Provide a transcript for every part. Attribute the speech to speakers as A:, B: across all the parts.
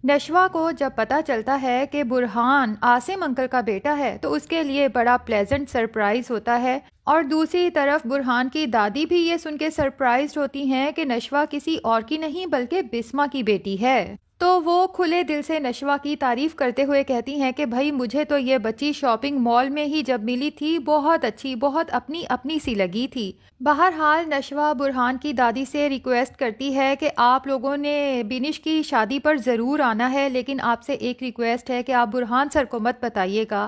A: نشوا کو جب پتہ چلتا ہے کہ برہان عاصم انکل کا بیٹا ہے تو اس کے لیے بڑا پلیزنٹ سرپرائز ہوتا ہے، اور دوسری طرف برہان کی دادی بھی یہ سن کے سرپرائزڈ ہوتی ہیں کہ نشوا کسی اور کی نہیں بلکہ بسما کی بیٹی ہے۔ تو وہ کھلے دل سے نشوا کی تعریف کرتے ہوئے کہتی ہیں کہ بھائی مجھے تو یہ بچی شاپنگ مال میں ہی جب ملی تھی بہت اچھی، بہت اپنی اپنی سی لگی تھی۔ بہرحال نشوا برہان کی دادی سے ریکویسٹ کرتی ہے کہ آپ لوگوں نے بینش کی شادی پر ضرور آنا ہے، لیکن آپ سے ایک ریکویسٹ ہے کہ آپ برہان سر کو مت بتائیے گا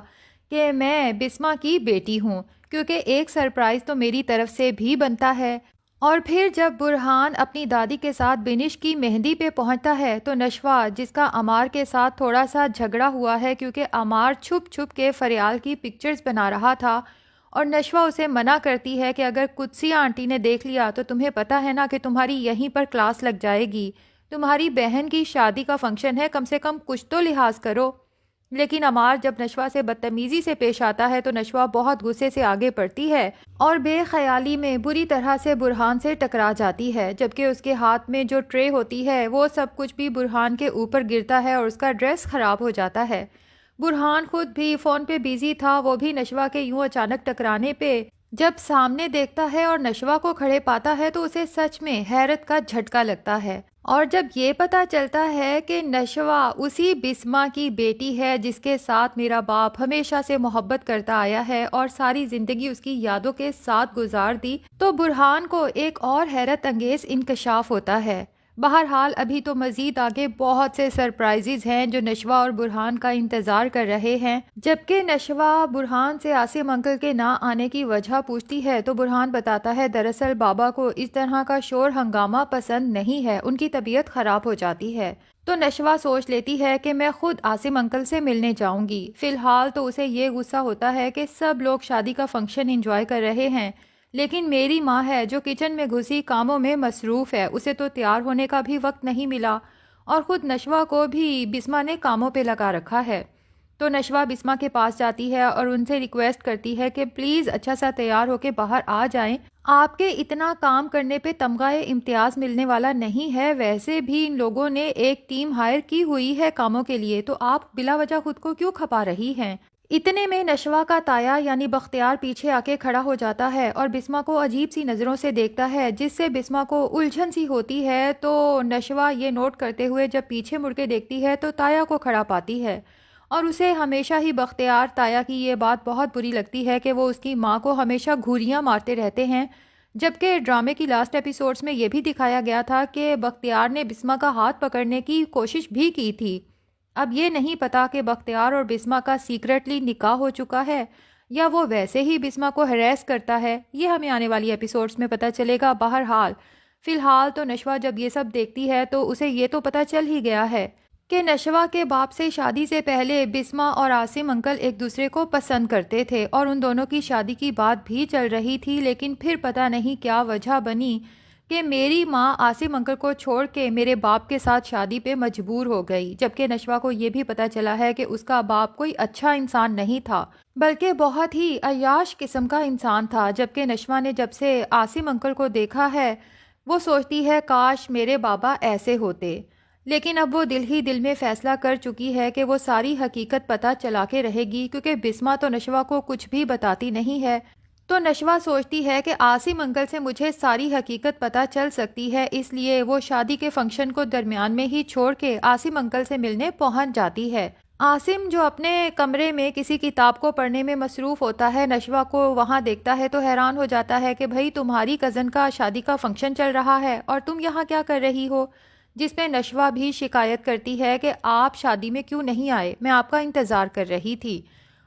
A: کہ میں بسما کی بیٹی ہوں، کیونکہ ایک سرپرائز تو میری طرف سے بھی بنتا ہے۔ اور پھر جب برہان اپنی دادی کے ساتھ بینش کی مہندی پہ پہنچتا ہے تو نشوا، جس کا عمار کے ساتھ تھوڑا سا جھگڑا ہوا ہے کیونکہ عمار چھپ چھپ کے فریال کی پکچرز بنا رہا تھا، اور نشوا اسے منع کرتی ہے کہ اگر قدسیہ آنٹی نے دیکھ لیا تو تمہیں پتہ ہے نا کہ تمہاری یہیں پر کلاس لگ جائے گی، تمہاری بہن کی شادی کا فنکشن ہے، کم سے کم کچھ تو لحاظ کرو۔ لیکن عمار جب نشوا سے بدتمیزی سے پیش آتا ہے تو نشوا بہت غصے سے آگے بڑھتی ہے اور بے خیالی میں بری طرح سے برہان سے ٹکرا جاتی ہے، جبکہ اس کے ہاتھ میں جو ٹرے ہوتی ہے وہ سب کچھ بھی برہان کے اوپر گرتا ہے اور اس کا ڈریس خراب ہو جاتا ہے۔ برہان خود بھی فون پہ بیزی تھا، وہ بھی نشوا کے یوں اچانک ٹکرانے پہ جب سامنے دیکھتا ہے اور نشوا کو کھڑے پاتا ہے تو اسے سچ میں حیرت کا جھٹکا لگتا ہے، اور جب یہ پتا چلتا ہے کہ نشوا اسی بسما کی بیٹی ہے جس کے ساتھ میرا باپ ہمیشہ سے محبت کرتا آیا ہے اور ساری زندگی اس کی یادوں کے ساتھ گزار دی، تو برہان کو ایک اور حیرت انگیز انکشاف ہوتا ہے۔ بہرحال ابھی تو مزید آگے بہت سے سرپرائزز ہیں جو نشوا اور برہان کا انتظار کر رہے ہیں۔ جبکہ نشوا برہان سے عاصم انکل کے نہ آنے کی وجہ پوچھتی ہے تو برہان بتاتا ہے دراصل بابا کو اس طرح کا شور ہنگامہ پسند نہیں ہے، ان کی طبیعت خراب ہو جاتی ہے۔ تو نشوا سوچ لیتی ہے کہ میں خود عاصم انکل سے ملنے جاؤں گی۔ فی الحال تو اسے یہ غصہ ہوتا ہے کہ سب لوگ شادی کا فنکشن انجوائے کر رہے ہیں، لیکن میری ماں ہے جو کچن میں گھسی کاموں میں مصروف ہے، اسے تو تیار ہونے کا بھی وقت نہیں ملا، اور خود نشوا کو بھی بسما نے کاموں پہ لگا رکھا ہے۔ تو نشوا بسما کے پاس جاتی ہے اور ان سے ریکویسٹ کرتی ہے کہ پلیز اچھا سا تیار ہو کے باہر آ جائیں، آپ کے اتنا کام کرنے پہ تمغہ امتیاز ملنے والا نہیں ہے، ویسے بھی ان لوگوں نے ایک ٹیم ہائر کی ہوئی ہے کاموں کے لیے، تو آپ بلا وجہ خود کو کیوں کھپا رہی ہیں۔ اتنے میں نشوا کا تایا یعنی بختیار پیچھے آ کے کھڑا ہو جاتا ہے اور بسما کو عجیب سی نظروں سے دیکھتا ہے، جس سے بسما کو الجھن سی ہوتی ہے۔ تو نشوا یہ نوٹ کرتے ہوئے جب پیچھے مڑ کے دیکھتی ہے تو تایا کو کھڑا پاتی ہے، اور اسے ہمیشہ ہی بختیار تایا کی یہ بات بہت بری لگتی ہے کہ وہ اس کی ماں کو ہمیشہ گھوریاں مارتے رہتے ہیں، جبکہ ڈرامے کی لاسٹ ایپیسوڈز میں یہ بھی دکھایا گیا تھا کہ بختیار نے بسما کا ہاتھ پکڑنے کی کوشش بھی کی تھی۔ اب یہ نہیں پتا کہ بختیار اور بسما کا سیکرٹلی نکاح ہو چکا ہے یا وہ ویسے ہی بسما کو ہریس کرتا ہے، یہ ہمیں آنے والی ایپیسوڈز میں پتہ چلے گا۔ بہرحال فی الحال تو نشوا جب یہ سب دیکھتی ہے تو اسے یہ تو پتہ چل ہی گیا ہے کہ نشوا کے باپ سے شادی سے پہلے بسما اور عاصم انکل ایک دوسرے کو پسند کرتے تھے اور ان دونوں کی شادی کی بات بھی چل رہی تھی، لیکن پھر پتہ نہیں کیا وجہ بنی کہ میری ماں عاصم انکل کو چھوڑ کے میرے باپ کے ساتھ شادی پہ مجبور ہو گئی، جبکہ نشوا کو یہ بھی پتہ چلا ہے کہ اس کا باپ کوئی اچھا انسان نہیں تھا بلکہ بہت ہی عیاش قسم کا انسان تھا۔ جبکہ نشوا نے جب سے عاصم انکل کو دیکھا ہے وہ سوچتی ہے کاش میرے بابا ایسے ہوتے، لیکن اب وہ دل ہی دل میں فیصلہ کر چکی ہے کہ وہ ساری حقیقت پتہ چلا کے رہے گی، کیونکہ بسما تو نشوا کو کچھ بھی بتاتی نہیں ہے۔ تو نشوا سوچتی ہے کہ عاصم انکل سے مجھے ساری حقیقت پتہ چل سکتی ہے، اس لیے وہ شادی کے فنکشن کو درمیان میں ہی چھوڑ کے عاصم انکل سے ملنے پہنچ جاتی ہے۔ عاصم جو اپنے کمرے میں کسی کتاب کو پڑھنے میں مصروف ہوتا ہے نشوا کو وہاں دیکھتا ہے تو حیران ہو جاتا ہے کہ بھئی تمہاری کزن کا شادی کا فنکشن چل رہا ہے اور تم یہاں کیا کر رہی ہو، جس میں نشوا بھی شکایت کرتی ہے کہ آپ شادی میں کیوں نہیں آئے، میں آپ کا انتظار کر رہی تھی۔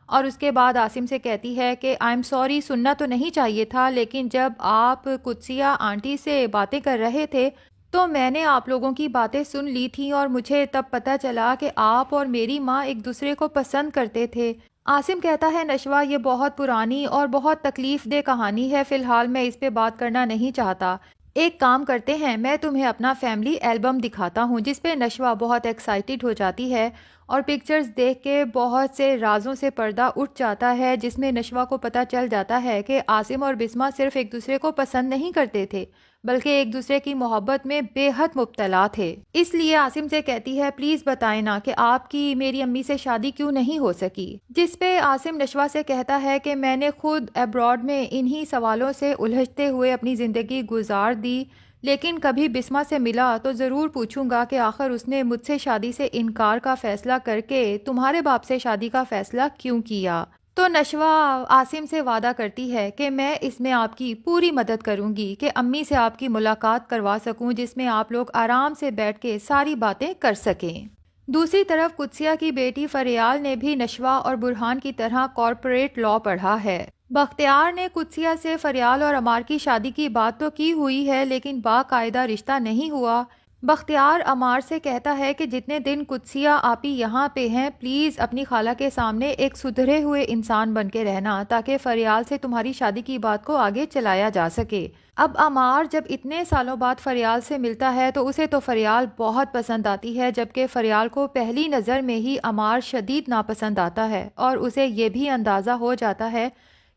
A: اور اس کے بعد عاصم سے کہتی ہے کہ آئی ایم سوری، سننا تو نہیں چاہیے تھا، لیکن جب آپ قدسیہ آنٹی سے باتیں کر رہے تھے تو میں نے آپ لوگوں کی باتیں سن لی تھیں اور مجھے تب پتہ چلا کہ آپ اور میری ماں ایک دوسرے کو پسند کرتے تھے۔ عاصم کہتا ہے نشوا یہ بہت پرانی اور بہت تکلیف دہ کہانی ہے، فی الحال میں اس پہ بات کرنا نہیں چاہتا، ایک کام کرتے ہیں میں تمہیں اپنا فیملی ایلبم دکھاتا ہوں، جس پہ نشوا بہت ایکسائٹیڈ ہو جاتی ہے اور پکچرز دیکھ کے بہت سے رازوں سے پردہ اٹھ جاتا ہے، جس میں نشوا کو پتہ چل جاتا ہے کہ عاصم اور بسما صرف ایک دوسرے کو پسند نہیں کرتے تھے بلکہ ایک دوسرے کی محبت میں بے حد مبتلا تھے۔ اس لیے عاصم سے کہتی ہے پلیز بتائیں نا کہ آپ کی میری امی سے شادی کیوں نہیں ہو سکی، جس پہ عاصم نشوہ سے کہتا ہے کہ میں نے خود ابراڈ میں انہی سوالوں سے الجھتے ہوئے اپنی زندگی گزار دی، لیکن کبھی بسمہ سے ملا تو ضرور پوچھوں گا کہ آخر اس نے مجھ سے شادی سے انکار کا فیصلہ کر کے تمہارے باپ سے شادی کا فیصلہ کیوں کیا۔ تو نشوہ عاصم سے وعدہ کرتی ہے کہ میں اس میں آپ کی پوری مدد کروں گی کہ امی سے آپ کی ملاقات کروا سکوں، جس میں آپ لوگ آرام سے بیٹھ کے ساری باتیں کر سکیں۔ دوسری طرف قدسیہ کی بیٹی فریال نے بھی نشوہ اور برہان کی طرح کارپوریٹ لاء پڑھا ہے۔ بختیار نے قدسیہ سے فریال اور عمار کی شادی کی بات تو کی ہوئی ہے، لیکن باقاعدہ رشتہ نہیں ہوا۔ بختیار عمار سے کہتا ہے کہ جتنے دن قدسیہ آپی یہاں پہ ہیں پلیز اپنی خالہ کے سامنے ایک سدھرے ہوئے انسان بن کے رہنا، تاکہ فریال سے تمہاری شادی کی بات کو آگے چلایا جا سکے۔ اب عمار جب اتنے سالوں بعد فریال سے ملتا ہے تو اسے تو فریال بہت پسند آتی ہے، جبکہ فریال کو پہلی نظر میں ہی عمار شدید ناپسند آتا ہے، اور اسے یہ بھی اندازہ ہو جاتا ہے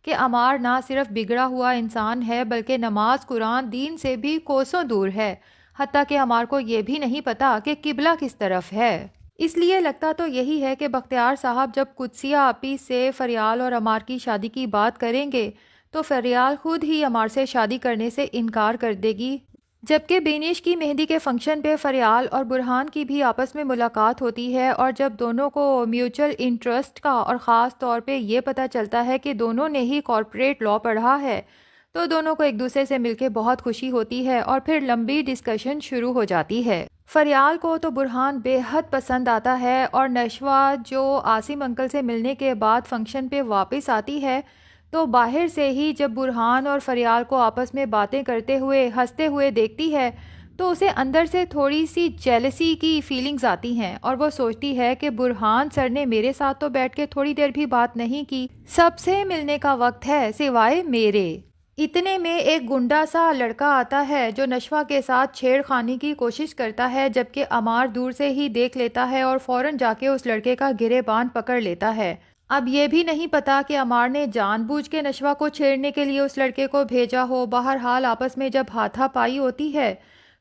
A: کہ عمار نہ صرف بگڑا ہوا انسان ہے بلکہ نماز قرآن دین سے بھی کوسوں دور ہے، حتیٰ کہ عمار کو یہ بھی نہیں پتا کہ قبلہ کس طرف ہے۔ اس لیے لگتا تو یہی ہے کہ بختیار صاحب جب قدسیہ آپی سے فریال اور عمار کی شادی کی بات کریں گے تو فریال خود ہی عمار سے شادی کرنے سے انکار کر دے گی، جبکہ بینش کی مہندی کے فنکشن پہ فریال اور برہان کی بھی آپس میں ملاقات ہوتی ہے، اور جب دونوں کو میوچل انٹرسٹ کا اور خاص طور پہ یہ پتہ چلتا ہے کہ دونوں نے ہی کارپوریٹ لاء پڑھا ہے تو دونوں کو ایک دوسرے سے مل کے بہت خوشی ہوتی ہے، اور پھر لمبی ڈسکشن شروع ہو جاتی ہے۔ فریال کو تو برہان بے حد پسند آتا ہے، اور نشوہ جو عاصم انکل سے ملنے کے بعد فنکشن پہ واپس آتی ہے تو باہر سے ہی جب برہان اور فریال کو آپس میں باتیں کرتے ہوئے ہنستے ہوئے دیکھتی ہے تو اسے اندر سے تھوڑی سی جیلسی کی فیلنگز آتی ہیں، اور وہ سوچتی ہے کہ برہان سر نے میرے ساتھ تو بیٹھ کے تھوڑی دیر بھی بات نہیں کی، سب سے ملنے کا وقت ہے سوائے میرے۔ اتنے میں ایک گنڈا سا لڑکا آتا ہے جو نشوہ کے ساتھ چھیڑ خانی کی کوشش کرتا ہے، جبکہ عمار دور سے ہی دیکھ لیتا ہے اور فوراً جا کے اس لڑکے کا گریبان پکڑ لیتا ہے۔ اب یہ بھی نہیں پتا کہ عمار نے جان بوجھ کے نشوہ کو چھیڑنے کے لیے اس لڑکے کو بھیجا ہو۔ بہرحال آپس میں جب ہاتھا پائی ہوتی ہے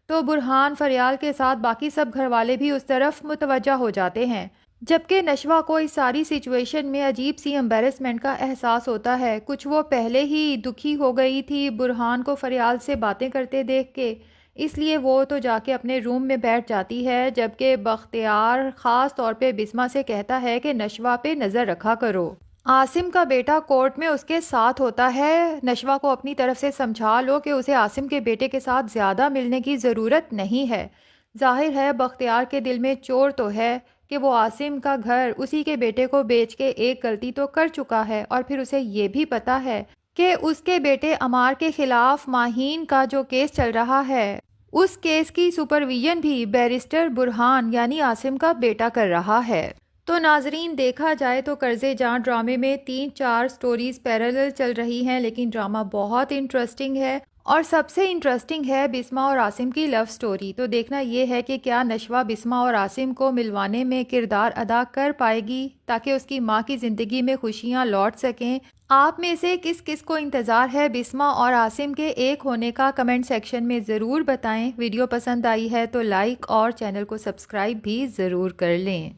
A: تو برہان فریال کے ساتھ باقی سب گھر والے بھی اس طرف متوجہ ہو جاتے ہیں، جبکہ نشوہ کو اس ساری سچویشن میں عجیب سی امبیرسمنٹ کا احساس ہوتا ہے۔ کچھ وہ پہلے ہی دکھی ہو گئی تھی برہان کو فریال سے باتیں کرتے دیکھ کے، اس لیے وہ تو جا کے اپنے روم میں بیٹھ جاتی ہے، جبکہ بختیار خاص طور پہ بسمہ سے کہتا ہے کہ نشوہ پہ نظر رکھا کرو۔ عاصم کا بیٹا کورٹ میں اس کے ساتھ ہوتا ہے، نشوہ کو اپنی طرف سے سمجھا لو کہ اسے عاصم کے بیٹے کے ساتھ زیادہ ملنے کی ضرورت نہیں ہے۔ ظاہر ہے بختیار کے دل میں چور تو ہے کہ وہ عاصم کا گھر اسی کے بیٹے کو بیچ کے ایک غلطی تو کر چکا ہے، اور پھر اسے یہ بھی پتا ہے کہ اس کے بیٹے عمار کے خلاف ماہین کا جو کیس چل رہا ہے اس کیس کی سپرویژن بھی بیرسٹر برہان یعنی عاصم کا بیٹا کر رہا ہے۔ تو ناظرین دیکھا جائے تو قرض جان ڈرامے میں 3-4 سٹوریز پیرالل چل رہی ہیں، لیکن ڈرامہ بہت انٹرسٹنگ ہے، اور سب سے انٹرسٹنگ ہے بسمہ اور عاصم کی لو سٹوری۔ تو دیکھنا یہ ہے کہ کیا نشوہ بسمہ اور عاصم کو ملوانے میں کردار ادا کر پائے گی تاکہ اس کی ماں کی زندگی میں خوشیاں لوٹ سکیں۔ آپ میں سے کس کس کو انتظار ہے بسمہ اور عاصم کے ایک ہونے کا کمنٹ سیکشن میں ضرور بتائیں۔ ویڈیو پسند آئی ہے تو لائک اور چینل کو سبسکرائب بھی ضرور کر لیں۔